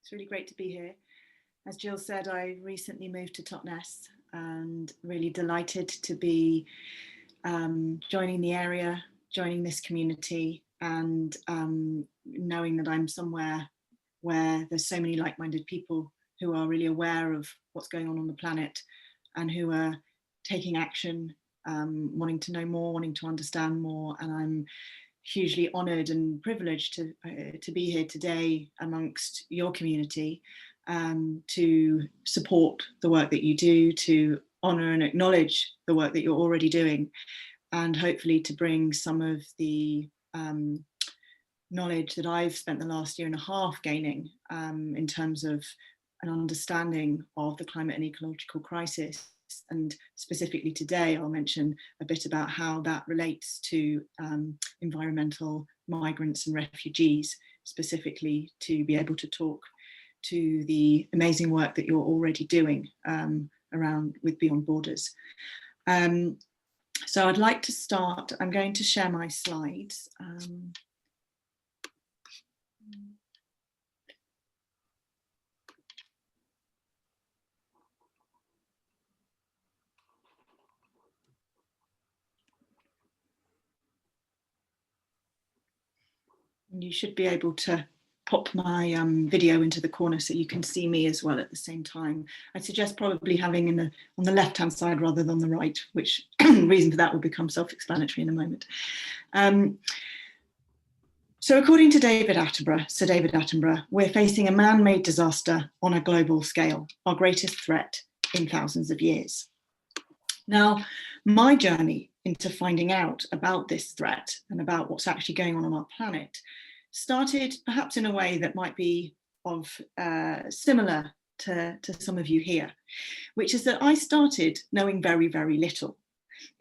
It's really great to be here. As Jill said, I recently moved to Totnes and really delighted to be joining the area, joining this community, and knowing that I'm somewhere where there's so many like-minded people who are really aware of what's going on the planet and who are taking action, wanting to know more, wanting to understand more. And I'm hugely honoured and privileged to be here today amongst your community, to support the work that you do, to honour and acknowledge the work that you're already doing, and hopefully to bring some of the knowledge that I've spent the last year and a half gaining in terms of an understanding of the climate and ecological crisis. And specifically today, I'll mention a bit about how that relates to environmental migrants and refugees, specifically to be able to talk to the amazing work that you're already doing around with Beyond Borders. So I'd like to start. I'm going to share my slides. You should be able to pop my video into the corner so you can see me as well at the same time. I'd suggest probably having on the left-hand side rather than the right, which reason for that will become self-explanatory in a moment. So according to Sir David Attenborough, we're facing a man-made disaster on a global scale, our greatest threat in thousands of years. Now, my journey into finding out about this threat and about what's actually going on our planet started perhaps in a way that might be similar to some of you here, which is that I started knowing very, very little.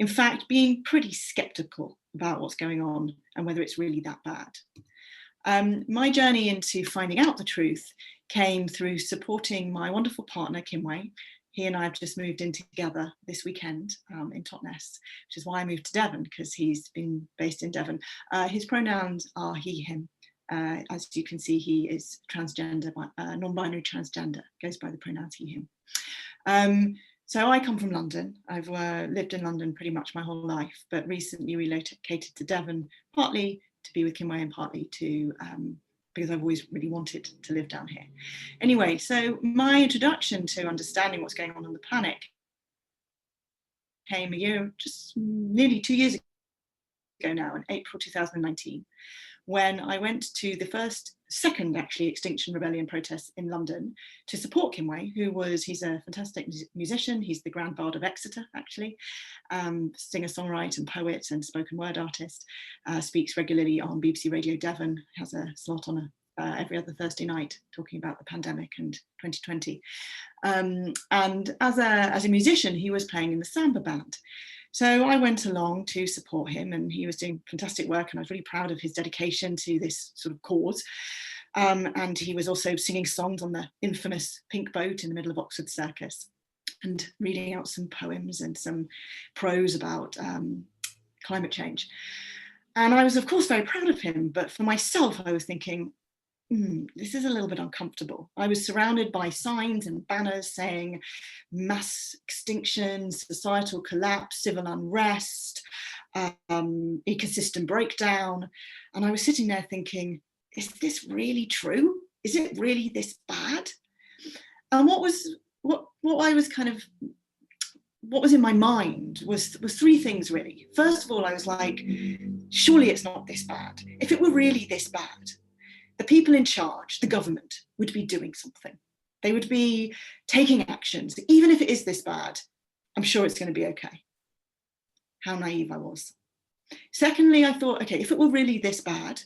In fact, being pretty skeptical about what's going on and whether it's really that bad. My journey into finding out the truth came through supporting my wonderful partner, Kim Wei. He and I have just moved in together this weekend in Totnes, which is why I moved to Devon, because he's been based in Devon. His pronouns are he, him. As you can see, he is transgender, non-binary transgender, goes by the pronouns he, him. So I come from London. I've lived in London pretty much my whole life, but recently relocated to Devon, partly to be with Kim Wei and partly to because I've always really wanted to live down here. Anyway, so my introduction to understanding what's going on the planet came just nearly 2 years ago now, in April 2019, when I went to the second Extinction Rebellion protests in London to support Kim Wei, he's a fantastic musician. He's the Grand Bard of Exeter, actually, singer-songwriter and poet and spoken word artist, speaks regularly on BBC Radio Devon, has a slot on every other Thursday night talking about the pandemic and 2020. And as a musician, he was playing in the samba band. So I went along to support him, and he was doing fantastic work, and I was really proud of his dedication to this sort of cause. And he was also singing songs on the infamous Pink Boat in the middle of Oxford Circus, and reading out some poems and some prose about climate change. And I was, of course, very proud of him, but for myself, I was thinking, this is a little bit uncomfortable. I was surrounded by signs and banners saying mass extinction, societal collapse, civil unrest, ecosystem breakdown. And I was sitting there thinking, is this really true? Is it really this bad? And what was in my mind was three things, really. First of all, I was like, surely it's not this bad. If it were really this bad, the people in charge, the government, would be doing something. They would be taking actions. Even if it is this bad, I'm sure it's going to be okay. How naive I was. Secondly, I thought, okay, if it were really this bad,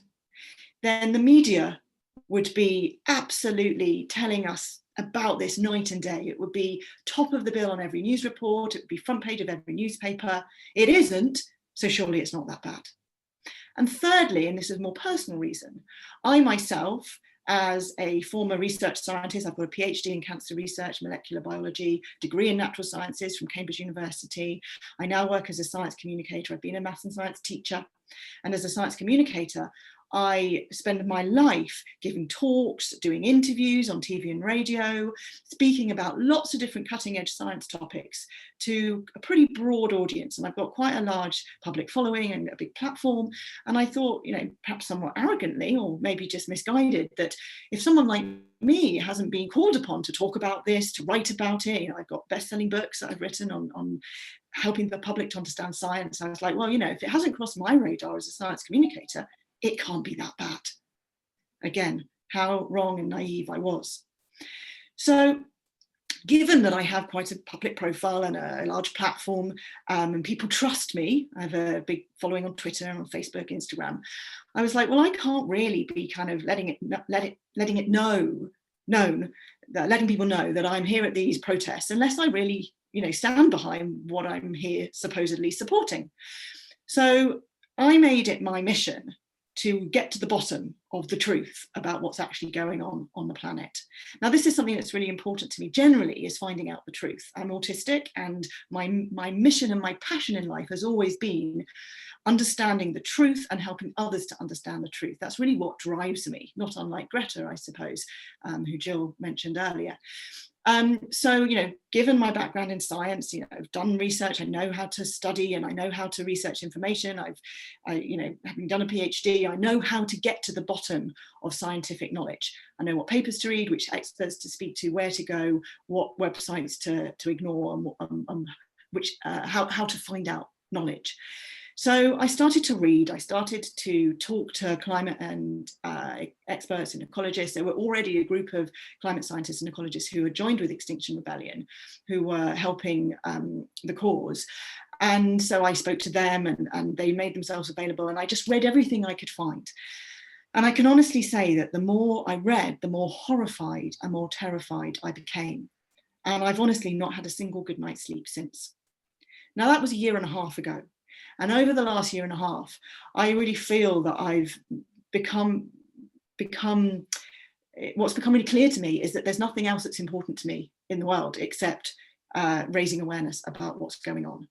then the media would be absolutely telling us about this night and day. It would be top of the bill on every news report. It would be front page of every newspaper. It isn't, so surely it's not that bad. And thirdly, and this is a more personal reason, I myself, as a former research scientist, I've got a PhD in cancer research, molecular biology, degree in natural sciences from Cambridge University. I now work as a science communicator. I've been a maths and science teacher. And as a science communicator, I spend my life giving talks, doing interviews on TV and radio, speaking about lots of different cutting edge science topics to a pretty broad audience. And I've got quite a large public following and a big platform. And I thought, perhaps somewhat arrogantly, or maybe just misguided, that if someone like me hasn't been called upon to talk about this, to write about it, I've got best-selling books that I've written on helping the public to understand science. I was like, well, if it hasn't crossed my radar as a science communicator, it can't be that bad. Again, how wrong and naive I was. So given that I have quite a public profile and a large platform, and people trust me, I have a big following on Twitter and on Facebook, Instagram, I was like, well, I can't really be kind of letting people know that I'm here at these protests unless I really, stand behind what I'm here supposedly supporting. So I made it my mission to get to the bottom of the truth about what's actually going on the planet. Now, this is something that's really important to me generally, is finding out the truth. I'm autistic, and my mission and my passion in life has always been understanding the truth and helping others to understand the truth. That's really what drives me, not unlike Greta, I suppose, who Jill mentioned earlier. So, given my background in science, I've done research, I know how to study and I know how to research information. Having done a PhD, I know how to get to the bottom of scientific knowledge. I know what papers to read, which experts to speak to, where to go, what websites to ignore, and how to find out knowledge. So I started to read, I started to talk to climate and experts and ecologists. There were already a group of climate scientists and ecologists who had joined with Extinction Rebellion, who were helping the cause. And so I spoke to them, and they made themselves available, and I just read everything I could find. And I can honestly say that the more I read, the more horrified and more terrified I became. And I've honestly not had a single good night's sleep since. Now, that was a year and a half ago. And over the last year and a half, I really feel that I've become what's become really clear to me is that there's nothing else that's important to me in the world except raising awareness about what's going on,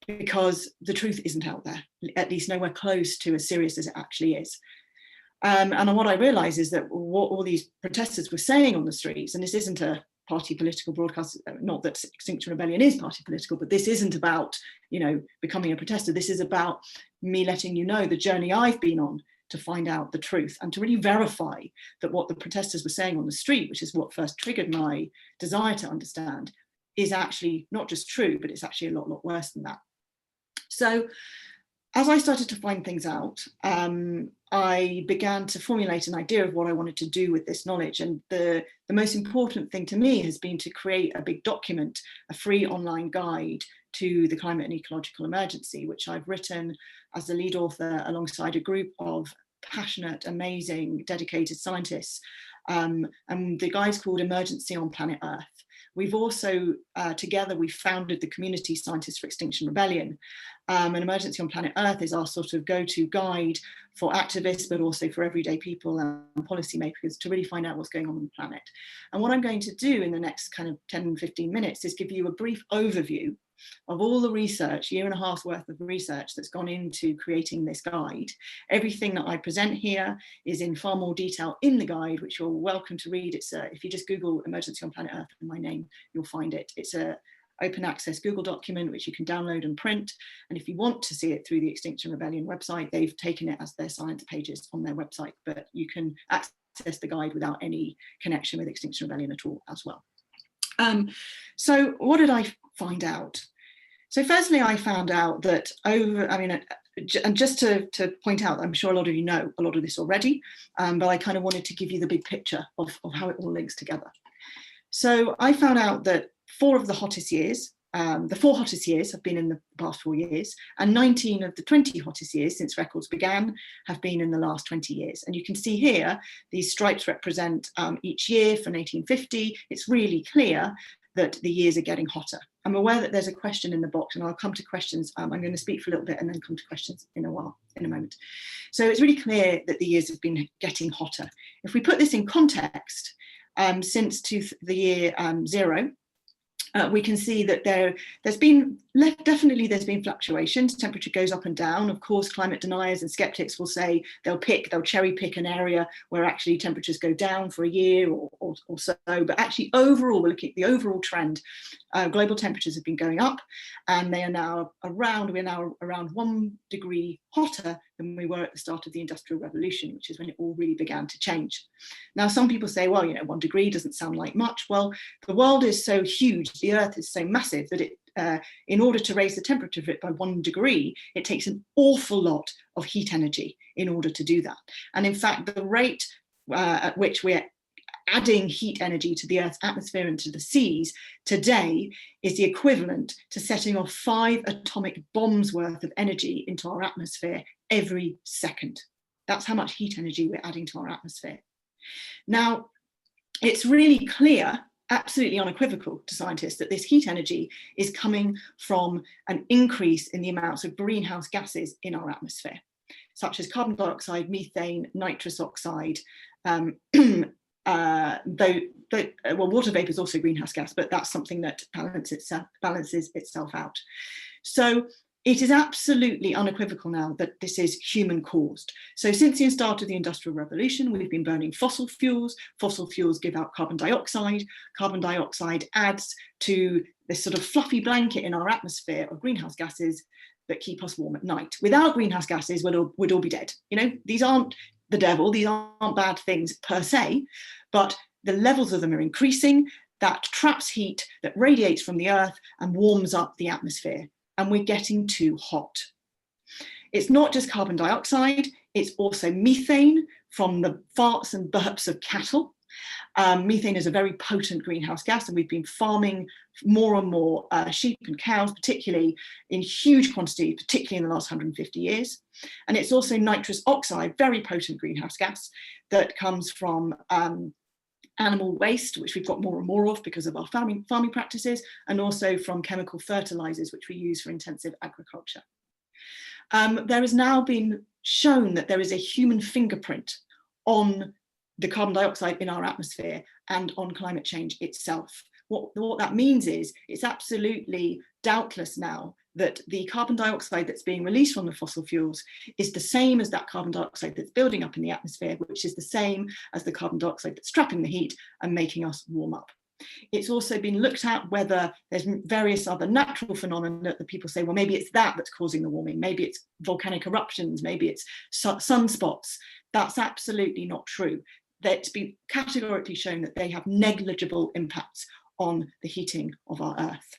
because the truth isn't out there, at least nowhere close to as serious as it actually is. And what I realise is that what all these protesters were saying on the streets, and this isn't a party political broadcast, not that Extinction Rebellion is party political, but this isn't about, becoming a protester. This is about me letting you know the journey I've been on to find out the truth and to really verify that what the protesters were saying on the street, which is what first triggered my desire to understand, is actually not just true, but it's actually a lot worse than that. So as I started to find things out, I began to formulate an idea of what I wanted to do with this knowledge. And the most important thing to me has been to create a big document, a free online guide to the climate and ecological emergency, which I've written as the lead author alongside a group of passionate, amazing, dedicated scientists. And the guide's called Emergency on Planet Earth. We've also, together, we founded the Community Scientists for Extinction Rebellion. And Emergency on Planet Earth is our sort of go-to guide for activists, but also for everyday people and policymakers to really find out what's going on the planet. And what I'm going to do in the next kind of 10, 15 minutes is give you a brief overview of all the research, year and a half's worth of research that's gone into creating this guide. Everything that I present here is in far more detail in the guide, which you're welcome to read. It's if you just Google Emergency on Planet Earth and my name, you'll find it. It's a open access Google document, which you can download and print. And if you want to see it through the Extinction Rebellion website, they've taken it as their science pages on their website, but you can access the guide without any connection with Extinction Rebellion at all as well. So what did I find out? So firstly, I found out that and just to point out, I'm sure a lot of you know a lot of this already, but I kind of wanted to give you the big picture of how it all links together. So I found out that the 4 hottest years have been in the past 4 years, and 19 of the 20 hottest years since records began have been in the last 20 years. And you can see here, these stripes represent each year from 1850. It's really clear that the years are getting hotter. I'm aware that there's a question in the box, and I'll come to questions. I'm going to speak for a little bit and then come to questions in a moment. So it's really clear that the years have been getting hotter. If we put this in context, since the year 0, we can see that there's been fluctuations. Temperature goes up and down. Of course, climate deniers and skeptics will say they'll cherry pick an area where actually temperatures go down for a year or so. But actually, overall, we're looking at the overall trend. Global temperatures have been going up, and we're now around 1 degree hotter than we were at the start of the Industrial Revolution, which is when it all really began to change. Now, some people say, well, 1 degree doesn't sound like much. Well, the world is so huge, the Earth is so massive that in order to raise the temperature of it by 1 degree, it takes an awful lot of heat energy in order to do that. And in fact, the rate at which we're adding heat energy to the Earth's atmosphere and to the seas today is the equivalent to setting off 5 atomic bombs worth of energy into our atmosphere every second. That's how much heat energy we're adding to our atmosphere. Now, it's really clear, absolutely unequivocal to scientists, that this heat energy is coming from an increase in the amounts of greenhouse gases in our atmosphere, such as carbon dioxide, methane, nitrous oxide, water vapor is also greenhouse gas, but that's something that balances itself out. So it is absolutely unequivocal now that this is human caused. So since the start of the Industrial Revolution, we've been burning fossil fuels. Fossil fuels give out carbon dioxide. Carbon dioxide adds to this sort of fluffy blanket in our atmosphere of greenhouse gases that keep us warm at night. Without greenhouse gases, we'd all be dead. These aren't the devil, these aren't bad things per se, but the levels of them are increasing. That traps heat that radiates from the Earth and warms up the atmosphere, and we're getting too hot. It's not just carbon dioxide, it's also methane from the farts and burps of cattle. Methane is a very potent greenhouse gas, and we've been farming more and more sheep and cows, particularly in huge quantities, particularly in the last 150 years. And it's also nitrous oxide, very potent greenhouse gas that comes from animal waste, which we've got more and more of because of our farming practices, and also from chemical fertilizers, which we use for intensive agriculture. There has now been shown that there is a human fingerprint on the carbon dioxide in our atmosphere and on climate change itself. What that means is it's absolutely doubtless now that the carbon dioxide that's being released from the fossil fuels is the same as that carbon dioxide that's building up in the atmosphere, which is the same as the carbon dioxide that's trapping the heat and making us warm up. It's also been looked at whether there's various other natural phenomena that people say, well, maybe it's that's causing the warming, maybe it's volcanic eruptions, maybe it's sunspots. That's absolutely not true. It's been categorically shown that they have negligible impacts on the heating of our Earth.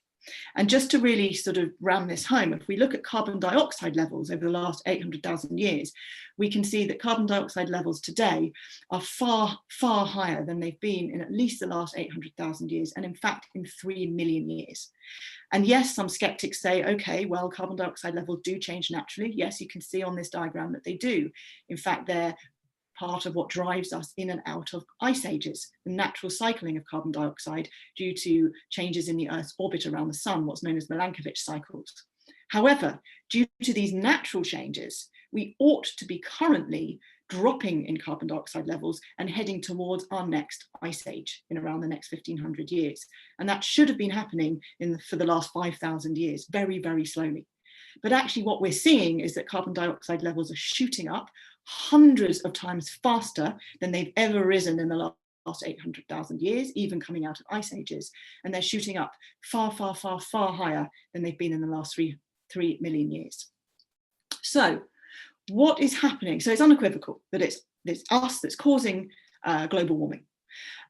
And just to really sort of ram this home, if we look at carbon dioxide levels over the last 800,000 years, we can see that carbon dioxide levels today are far, far higher than they've been in at least the last 800,000 years, and in fact, in 3 million years. And yes, some skeptics say, okay, well, carbon dioxide levels do change naturally. Yes, you can see on this diagram that they do. In fact, they're part of what drives us in and out of ice ages, the natural cycling of carbon dioxide due to changes in the Earth's orbit around the sun, what's known as Milankovitch cycles. However, due to these natural changes, we ought to be currently dropping in carbon dioxide levels and heading towards our next ice age in around the next 1500 years. And that should have been happening for the last 5,000 years, very, very slowly. But actually what we're seeing is that carbon dioxide levels are shooting up hundreds of times faster than they've ever risen in the last 800,000 years, even coming out of ice ages. And they're shooting up far, far, far, far higher than they've been in the last 3 million years. So what is happening? So it's unequivocal that it's us that's causing global warming.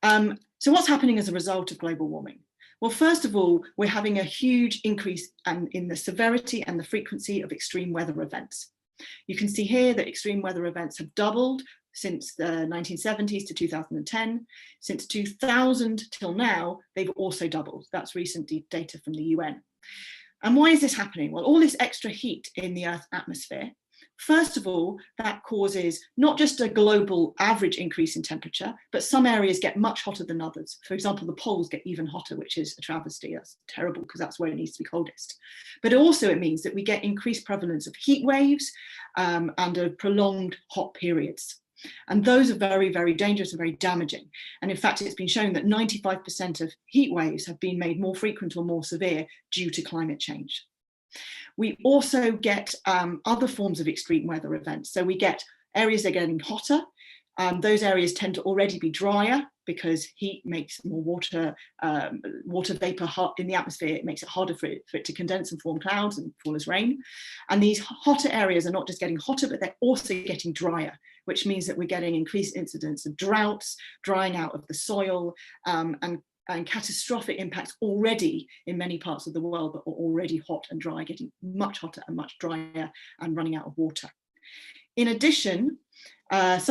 So what's happening as a result of global warming? Well, first of all, we're having a huge increase in the severity and the frequency of extreme weather events. You can see here that extreme weather events have doubled since the 1970s to 2010. Since 2000 till now, they've also doubled. That's recent data from the UN. And why is this happening? Well, all this extra heat in the Earth's atmosphere, first of all, that causes not just a global average increase in temperature, but some areas get much hotter than others. For example, the poles get even hotter, which is a travesty. That's terrible because that's where it needs to be coldest. But also it means that we get increased prevalence of heat waves and of prolonged hot periods. And those are very, very dangerous and very damaging. And in fact, it's been shown that 95% of heat waves have been made more frequent or more severe due to climate change. We also get other forms of extreme weather events. So we get areas that are getting hotter. Those areas tend to already be drier because heat makes more water vapor in the atmosphere. It makes it harder for it to condense and form clouds and fall as rain. And these hotter areas are not just getting hotter, but they're also getting drier, which means that we're getting increased incidence of droughts, drying out of the soil, and catastrophic impacts already in many parts of the world that are already hot and dry, getting much hotter and much drier and running out of water. In addition, perhaps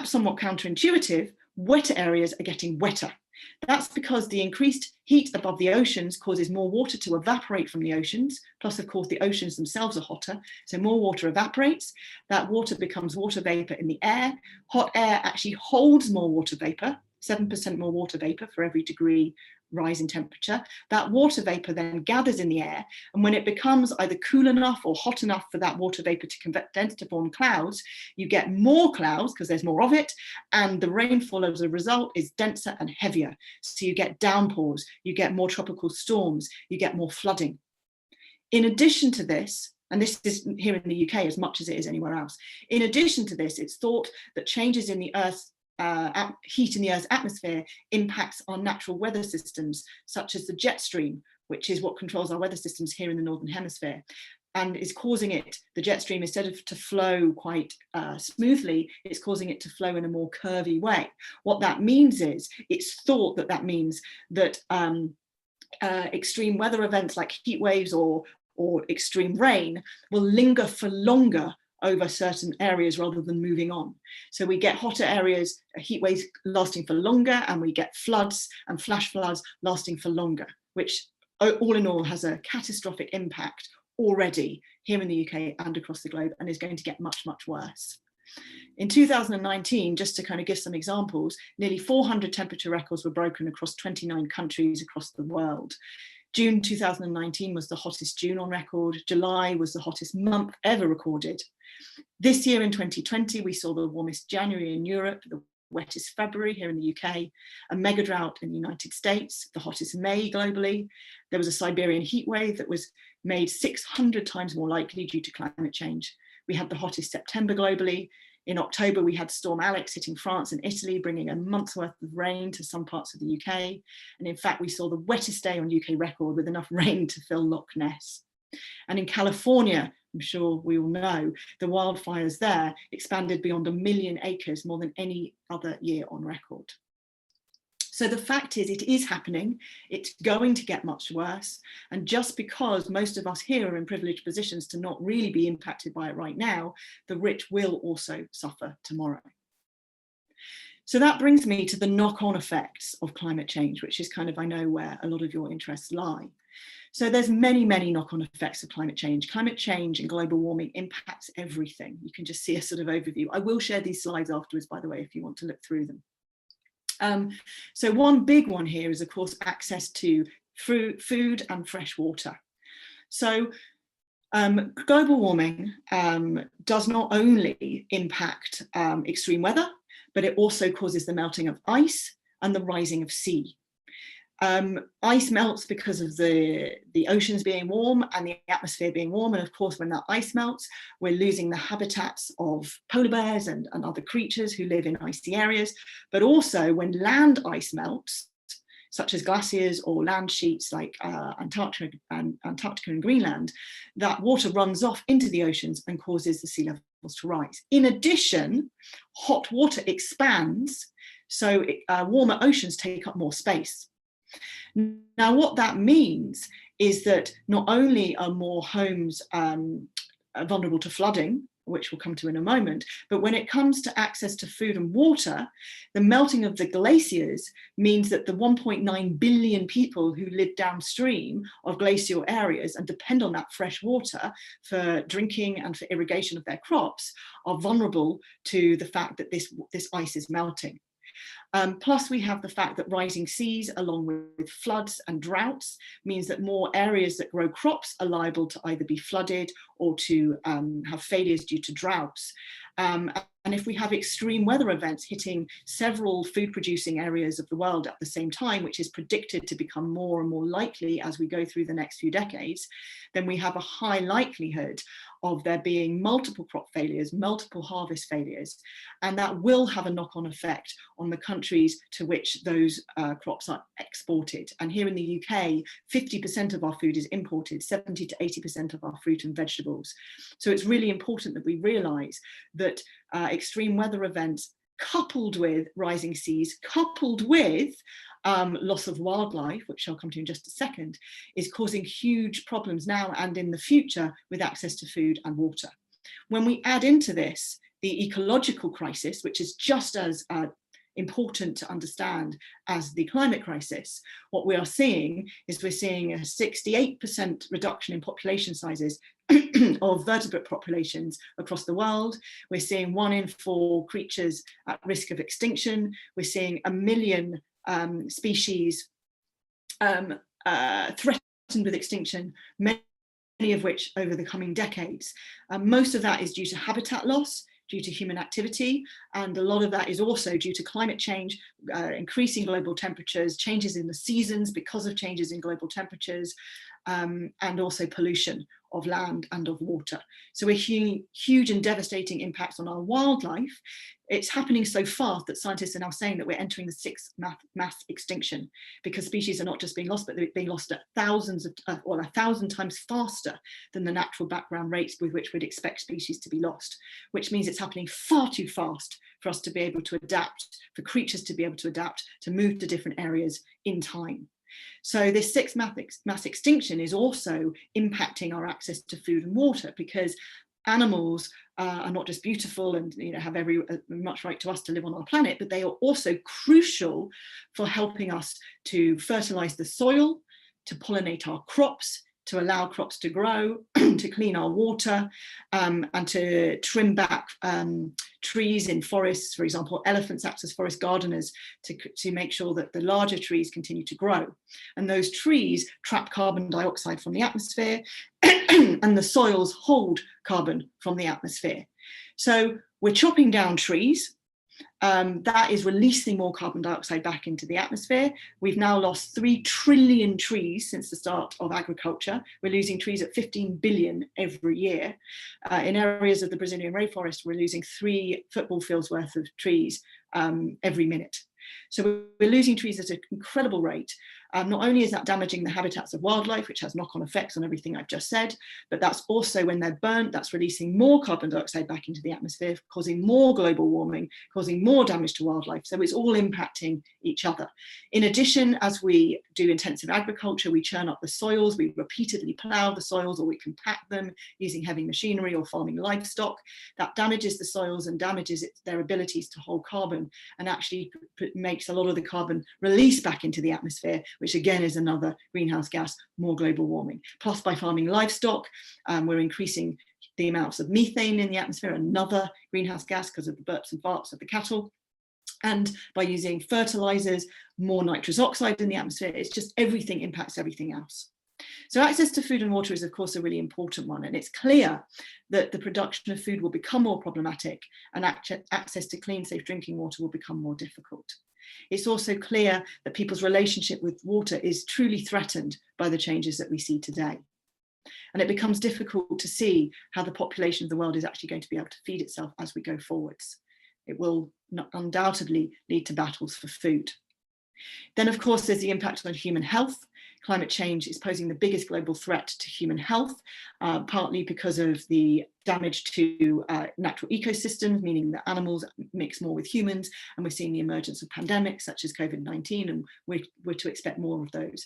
somewhat counterintuitive, wetter areas are getting wetter. That's because the increased heat above the oceans causes more water to evaporate from the oceans. Plus, of course, the oceans themselves are hotter. So more water evaporates. That water becomes water vapor in the air. Hot air actually holds more water vapor, 7% more water vapor for every degree rise in temperature. That water vapor then gathers in the air, and when it becomes either cool enough or hot enough for that water vapor to condense to form clouds, you get more clouds because there's more of it, and the rainfall as a result is denser and heavier. So you get downpours, you get more tropical storms, you get more flooding. In addition to this, and this is here in the UK as much as it is anywhere else, in addition to this, it's thought that changes in the Earth's heat in the Earth's atmosphere impacts our natural weather systems, such as the jet stream, which is what controls our weather systems here in the Northern Hemisphere, and is causing it, the jet stream, instead of to flow quite smoothly, it's causing it to flow in a more curvy way. What that means is, it's thought that that means that extreme weather events like heat waves or extreme rain will linger for longer over certain areas rather than moving on. So we get hotter areas, heat waves lasting for longer, and we get floods and flash floods lasting for longer, which all in all has a catastrophic impact already here in the UK and across the globe, and is going to get much, much worse. In 2019, just to kind of give some examples, nearly 400 temperature records were broken across 29 countries across the world. June 2019 was the hottest June on record. July was the hottest month ever recorded. This year in 2020, we saw the warmest January in Europe, the wettest February here in the UK, a mega drought in the United States, the hottest May globally. There was a Siberian heat wave that was made 600 times more likely due to climate change. We had the hottest September globally. In October, we had Storm Alex hitting France and Italy, bringing a month's worth of rain to some parts of the UK. And in fact, we saw the wettest day on UK record with enough rain to fill Loch Ness. And in California, I'm sure we all know, the wildfires there expanded beyond 1 million acres, more than any other year on record. So the fact is, it is happening, it's going to get much worse. And just because most of us here are in privileged positions to not really be impacted by it right now, the rich will also suffer tomorrow. So that brings me to the knock-on effects of climate change, which is kind of, I know, where a lot of your interests lie. So there's many, many knock-on effects of climate change. Climate change and global warming impacts everything. You can just see a sort of overview. I will share these slides afterwards, by the way, if you want to look through them. So one big one here is, of course, access to food and fresh water. So global warming does not only impact extreme weather, but it also causes the melting of ice and the rising of sea. Ice melts because of the oceans being warm and the atmosphere being warm. And of course, when that ice melts, we're losing the habitats of polar bears and other creatures who live in icy areas. But also when land ice melts, such as glaciers or land sheets like Antarctica and Greenland, that water runs off into the oceans and causes the sea levels to rise. In addition, hot water expands, so warmer oceans take up more space. Now, what that means is that not only are more homes vulnerable to flooding, which we'll come to in a moment, but when it comes to access to food and water, the melting of the glaciers means that the 1.9 billion people who live downstream of glacial areas and depend on that fresh water for drinking and for irrigation of their crops are vulnerable to the fact that this ice is melting. Plus, we have the fact that rising seas, along with floods and droughts, means that more areas that grow crops are liable to either be flooded or to have failures due to droughts. And if we have extreme weather events hitting several food producing areas of the world at the same time, which is predicted to become more and more likely as we go through the next few decades, then we have a high likelihood of there being multiple crop failures, multiple harvest failures, and that will have a knock-on effect on the countries to which those crops are exported. And here in the UK, 50% of our food is imported, 70 to 80% of our fruit and vegetables. So it's really important that we realise that extreme weather events coupled with rising seas, coupled with loss of wildlife, which I'll come to in just a second, is causing huge problems now and in the future with access to food and water. When we add into this the ecological crisis, which is just as important to understand as the climate crisis, what we are seeing is we're seeing a 68% reduction in population sizes of vertebrate populations across the world. We're seeing 1 in 4 creatures at risk of extinction. We're seeing 1 million species threatened with extinction, many of which over the coming decades. Most of that is due to habitat loss, due to human activity, and a lot of that is also due to climate change, increasing global temperatures, changes in the seasons because of changes in global temperatures, and also pollution of land and of water. So we're seeing huge and devastating impacts on our wildlife. It's happening so fast that scientists are now saying that we're entering the 6th mass extinction, because species are not just being lost, but they're being lost at 1,000 times faster than the natural background rates with which we'd expect species to be lost, which means it's happening far too fast for us to be able to adapt, for creatures to be able to adapt, to move to different areas in time. So this 6th mass extinction is also impacting our access to food and water, because animals are not just beautiful and have every much right to us to live on our planet, but they are also crucial for helping us to fertilize the soil, to pollinate our crops, to allow crops to grow, to clean our water, and to trim back trees in forests. For example, elephants act as forest gardeners to make sure that the larger trees continue to grow. And those trees trap carbon dioxide from the atmosphere, and the soils hold carbon from the atmosphere. So we're chopping down trees. That is releasing more carbon dioxide back into the atmosphere. We've now lost 3 trillion trees since the start of agriculture. We're losing trees at 15 billion every year. In areas of the Brazilian rainforest, we're losing 3 football fields worth of trees every minute. So we're losing trees at an incredible rate. Not only is that damaging the habitats of wildlife, which has knock-on effects on everything I've just said, but that's also, when they're burnt, that's releasing more carbon dioxide back into the atmosphere, causing more global warming, causing more damage to wildlife. So it's all impacting each other. In addition, as we do intensive agriculture, we churn up the soils, we repeatedly plough the soils, or we compact them using heavy machinery or farming livestock. That damages the soils and damages their abilities to hold carbon, and actually makes a lot of the carbon release back into the atmosphere, which again is another greenhouse gas, more global warming. Plus, by farming livestock, we're increasing the amounts of methane in the atmosphere, another greenhouse gas because of the burps and farts of the cattle. And by using fertilizers, more nitrous oxide in the atmosphere. It's just everything impacts everything else. So access to food and water is, of course, a really important one. And it's clear that the production of food will become more problematic, and access to clean, safe drinking water will become more difficult. It's also clear that people's relationship with water is truly threatened by the changes that we see today. And it becomes difficult to see how the population of the world is actually going to be able to feed itself as we go forwards. It will undoubtedly lead to battles for food. Then, of course, there's the impact on human health. Climate change is posing the biggest global threat to human health, partly because of the damage to natural ecosystems, meaning that animals mix more with humans, and we're seeing the emergence of pandemics such as COVID-19, and we're to expect more of those.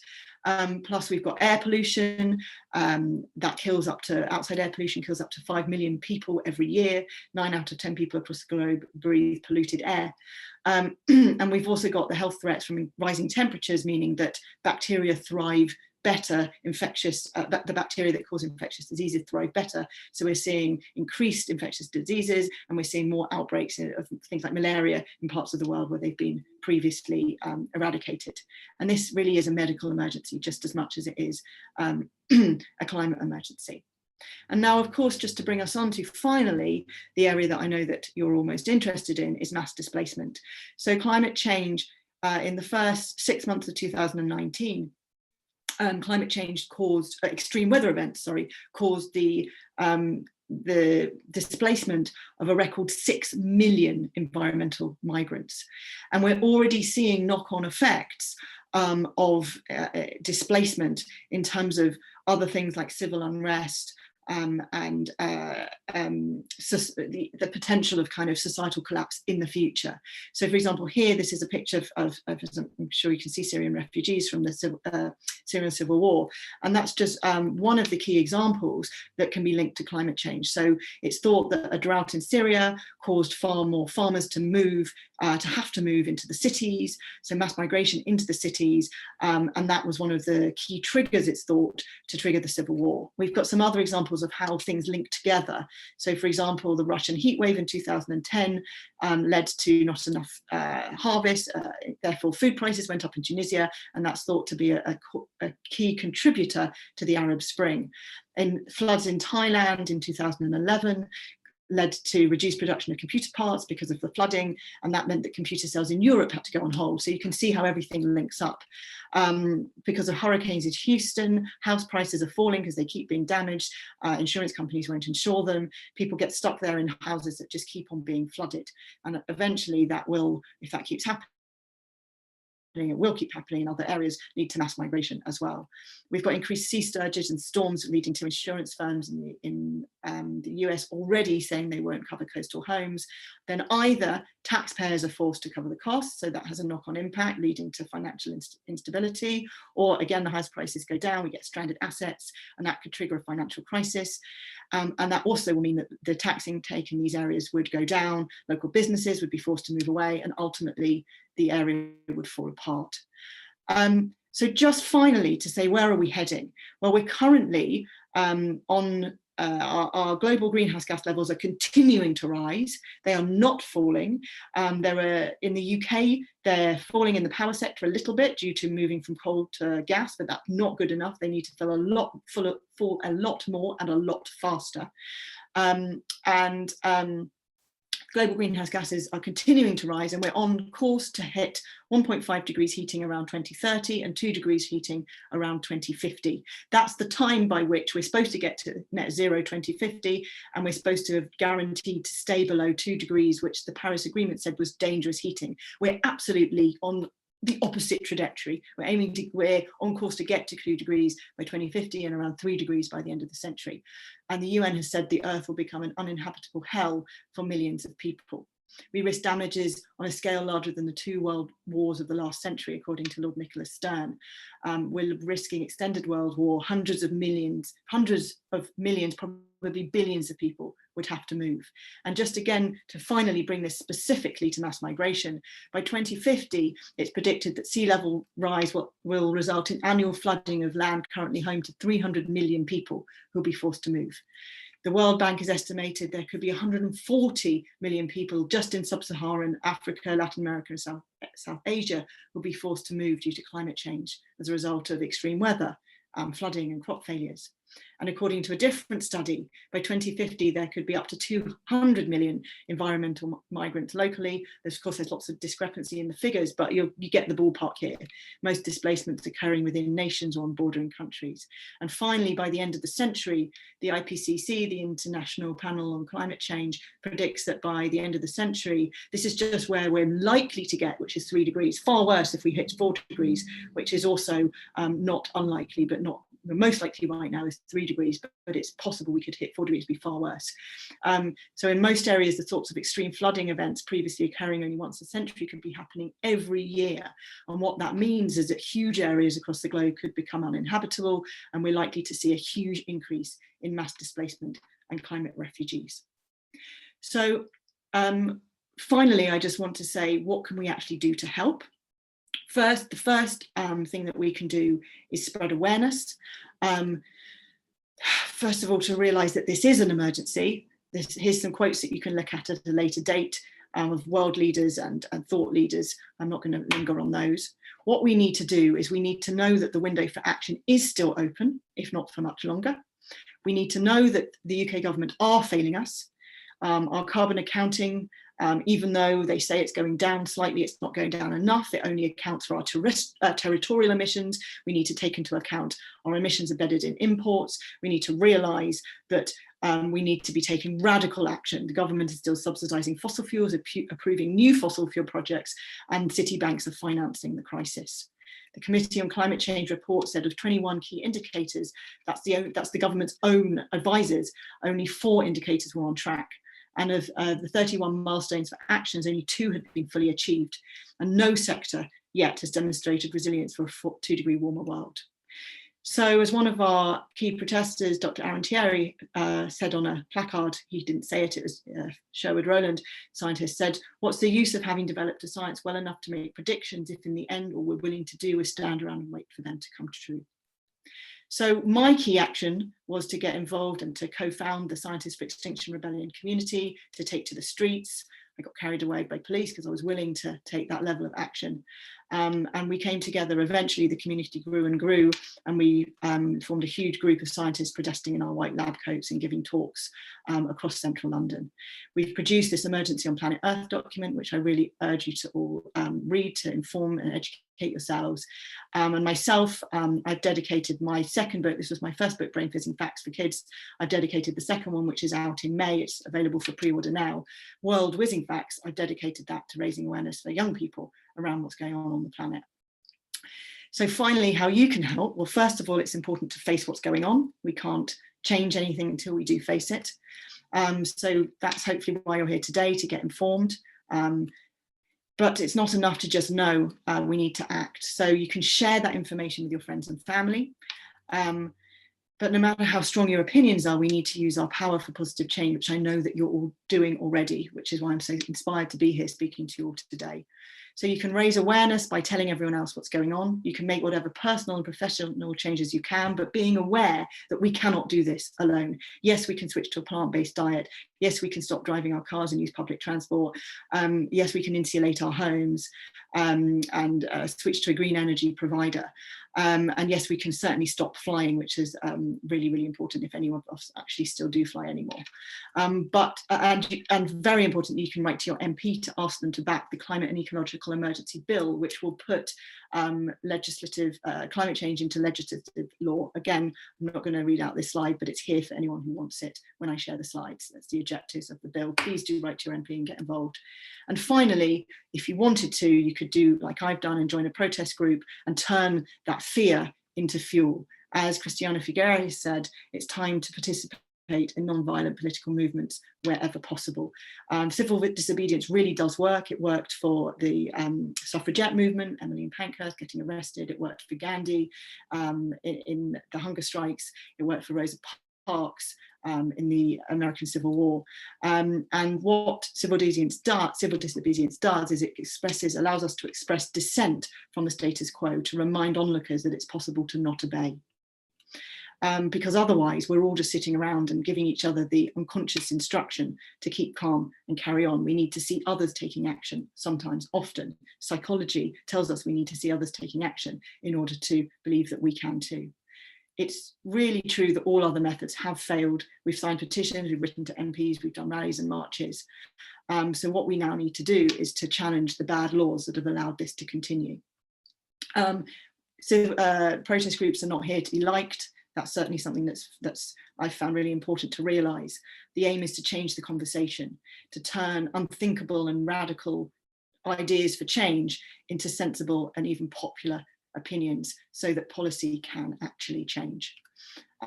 Plus, we've got air pollution that kills outside air pollution kills up to 5 million people every year. 9 out of 10 people across the globe breathe polluted air. And we've also got the health threats from rising temperatures, meaning that bacteria thrive better, the bacteria that cause infectious diseases thrive better. So we're seeing increased infectious diseases, and we're seeing more outbreaks of things like malaria in parts of the world where they've been previously eradicated. And this really is a medical emergency just as much as it is a climate emergency. And now, of course, just to bring us on to finally, the area that I know that you're all most interested in is mass displacement. So climate change in the first 6 months of 2019, climate change caused extreme weather events, caused the displacement of a record 6 million environmental migrants. And we're already seeing knock-on effects of displacement in terms of other things like civil unrest, and the potential of kind of societal collapse in the future. So, for example, here, this is a picture of I'm sure you can see Syrian refugees from the Syrian civil war. And that's just one of the key examples that can be linked to climate change. So it's thought that a drought in Syria caused far more farmers to have to move into the cities, so mass migration into the cities, and that was one of the key triggers, it's thought, to trigger the civil war. We've got some other examples of how things link together. So, for example, the Russian heat wave in 2010 led to not enough harvest, therefore food prices went up in Tunisia, and that's thought to be a key contributor to the Arab Spring. And floods in Thailand in 2011 led to reduced production of computer parts because of the flooding, and that meant that computer sales in Europe had to go on hold. So you can see how everything links up. Because of hurricanes in Houston, house prices are falling because they keep being damaged. Insurance companies won't insure them. People get stuck there in houses that just keep on being flooded. And eventually that will, if that keeps happening, it will keep happening in other areas, lead to mass migration as well. We've got increased sea sturges and storms leading to insurance firms in the US already saying they won't cover coastal homes. Then either taxpayers are forced to cover the costs, so that has a knock-on impact leading to financial instability, or again, the house prices go down, we get stranded assets, and that could trigger a financial crisis. And that also will mean that the tax intake in these areas would go down, local businesses would be forced to move away, and ultimately the area would fall apart. So just finally to say, where are we heading? Well, we're currently on our global greenhouse gas levels are continuing to rise. They are not fall. In the UK, they're falling in the power sector a little bit due to moving from coal to gas, but that's not good enough. They need to fall a lot more and a lot faster. Global greenhouse gases are continuing to rise, and we're on course to hit 1.5 degrees heating around 2030 and 2 degrees heating around 2050. That's the time by which we're supposed to get to net zero 2050, and we're supposed to have guaranteed to stay below 2 degrees, which the Paris Agreement said was dangerous heating. We're absolutely on the opposite trajectory. We're on course to get to 2 degrees by 2050 and around 3 degrees by the end of the century. And the UN has said the Earth will become an uninhabitable hell for millions of people. We risk damages on a scale larger than the 2 world wars of the last century, according to Lord Nicholas Stern. We're risking extended world war, hundreds of millions, probably billions of people would have to move. And just again, to finally bring this specifically to mass migration, by 2050, it's predicted that sea level rise will result in annual flooding of land currently home to 300 million people who'll be forced to move. The World Bank has estimated there could be 140 million people just in sub-Saharan Africa, Latin America, and South Asia will be forced to move due to climate change as a result of extreme weather, flooding and crop failures. And according to a different study, by 2050, there could be up to 200 million environmental migrants locally. Of course, there's lots of discrepancy in the figures, but you get the ballpark here. Most displacements occurring within nations or on bordering countries. And finally, by the end of the century, the IPCC, the International Panel on Climate Change, predicts that by the end of the century, this is just where we're likely to get, which is 3 degrees, far worse if we hit 4 degrees, which is also not unlikely, but not the most likely right now is 3 degrees, but it's possible we could hit 4 degrees, be far worse. So in most areas, the sorts of extreme flooding events previously occurring only once a century could be happening every year. And what that means is that huge areas across the globe could become uninhabitable, and we're likely to see a huge increase in mass displacement and climate refugees. So finally, I just want to say, what can we actually do to help? The first thing that we can do is spread awareness. First of all, to realise that this is an emergency. Here's some quotes that you can look at a later date of world leaders and thought leaders. I'm not going to linger on those. What we need to do is we need to know that the window for action is still open, if not for much longer. We need to know that the UK government are failing us. Our carbon accounting, even though they say it's going down slightly, it's not going down enough. It only accounts for our territorial emissions. We need to take into account our emissions embedded in imports. We need to realise that we need to be taking radical action. The government is still subsidising fossil fuels, approving new fossil fuel projects, and city banks are financing the crisis. The Committee on Climate Change report said of 21 key indicators, that's the government's own advisors, only 4 indicators were on track. And of the 31 milestones for actions, only 2 had been fully achieved. And no sector yet has demonstrated resilience for a 2-degree warmer world. So as one of our key protesters, Dr. Aaron Thierry, said on a placard, he didn't say it, it was Sherwood Rowland, scientist, said, "What's the use of having developed a science well enough to make predictions if in the end all we're willing to do is stand around and wait for them to come true?" So my key action was to get involved and to co-found the Scientists for Extinction Rebellion community, to take to the streets. I got carried away by police because I was willing to take that level of action. And we came together. Eventually the community grew and grew, and we formed a huge group of scientists protesting in our white lab coats and giving talks across central London. We've produced this Emergency on Planet Earth document, which I really urge you to all read to inform and educate yourselves. And myself, I've dedicated my second book, this was my first book, World-whizzing Facts for Kids. I've dedicated the second one, which is out in May, it's available for pre-order now. World-whizzing Facts, I've dedicated that to raising awareness for young people around what's going on the planet. So finally, how you can help? Well, first of all, it's important to face what's going on. We can't change anything until we do face it. So that's hopefully why you're here today, to get informed. But it's not enough to just know, we need to act. So you can share that information with your friends and family. But no matter how strong your opinions are, we need to use our power for positive change, which I know that you're all doing already, which is why I'm so inspired to be here speaking to you all today. So you can raise awareness by telling everyone else what's going on. You can make whatever personal and professional changes you can, but being aware that we cannot do this alone. Yes, we can switch to a plant-based diet. Yes, we can stop driving our cars and use public transport. Yes, we can insulate our homes and switch to a green energy provider. And yes, we can certainly stop flying, which is really, really important if any of us actually still do fly anymore. And very important, you can write to your MP to ask them to back the Climate and Ecological Emergency Bill, which will put climate change into legislative law. Again, I'm not going to read out this slide, but it's here for anyone who wants it when I share the slides. That's the objectives of the bill. Please do write to your MP and get involved. And finally, if you wanted to, you could do like I've done and join a protest group and turn that fear into fuel. As Christiana Figueres said, it's time to participate in non-violent political movements wherever possible. Civil disobedience really does work. It worked for the suffragette movement, Emily and Pankhurst getting arrested. It worked for Gandhi in the hunger strikes. It worked for Rosa Parks in the American Civil War. And what civil disobedience does is it allows us to express dissent from the status quo, to remind onlookers that it's possible to not obey. Because otherwise we're all just sitting around and giving each other the unconscious instruction to keep calm and carry on. We need to see others taking action, sometimes, often. Psychology tells us we need to see others taking action in order to believe that we can too. It's really true that all other methods have failed. We've signed petitions, we've written to MPs, we've done rallies and marches. So what we now need to do is to challenge the bad laws that have allowed this to continue. Protest groups are not here to be liked. That's certainly something that's I've found really important to realise. The aim is to change the conversation, to turn unthinkable and radical ideas for change into sensible and even popular opinions so that policy can actually change.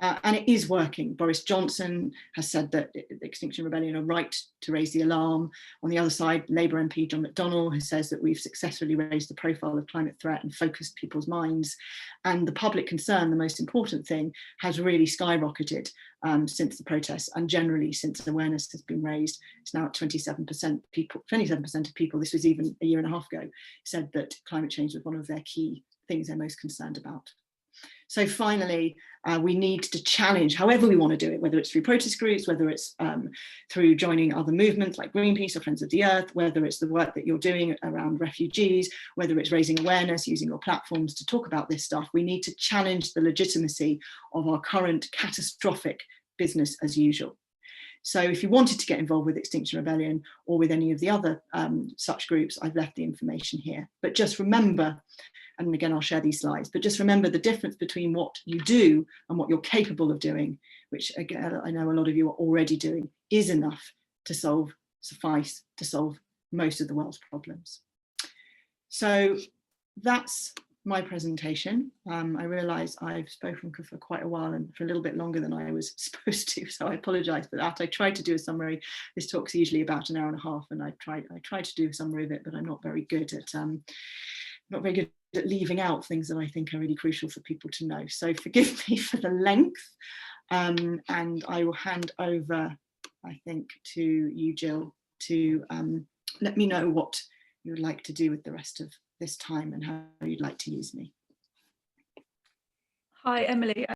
And it is working. Boris Johnson has said that the Extinction Rebellion are right to raise the alarm. On the other side, Labour MP John McDonnell has says that we've successfully raised the profile of climate threat and focused people's minds. And the public concern, the most important thing, has really skyrocketed since the protests, and generally since awareness has been raised. It's now at 27% people, 27% of people, this was even a year and a half ago, said that climate change was one of their key things they're most concerned about. So finally, we need to challenge, however we want to do it, whether it's through protest groups, whether it's through joining other movements like Greenpeace or Friends of the Earth, whether it's the work that you're doing around refugees, whether it's raising awareness, using your platforms to talk about this stuff. We need to challenge the legitimacy of our current catastrophic business as usual. So if you wanted to get involved with Extinction Rebellion or with any of the other such groups, I've left the information here. But just remember, and again, I'll share these slides, but just remember the difference between what you do and what you're capable of doing, which again, I know a lot of you are already doing, is enough to suffice to solve most of the world's problems. So that's my presentation. I realise I've spoken for quite a while and for a little bit longer than I was supposed to, so I apologise for that. I tried to do a summary. This talk's usually about an hour and a half, and I tried to do a summary of it, but I'm not very good at leaving out things that I think are really crucial for people to know. So forgive me for the length, and I will hand over, I think, to you, Jill, to let me know what you would like to do with the rest of this time and how you'd like to use me. Hi, Emily.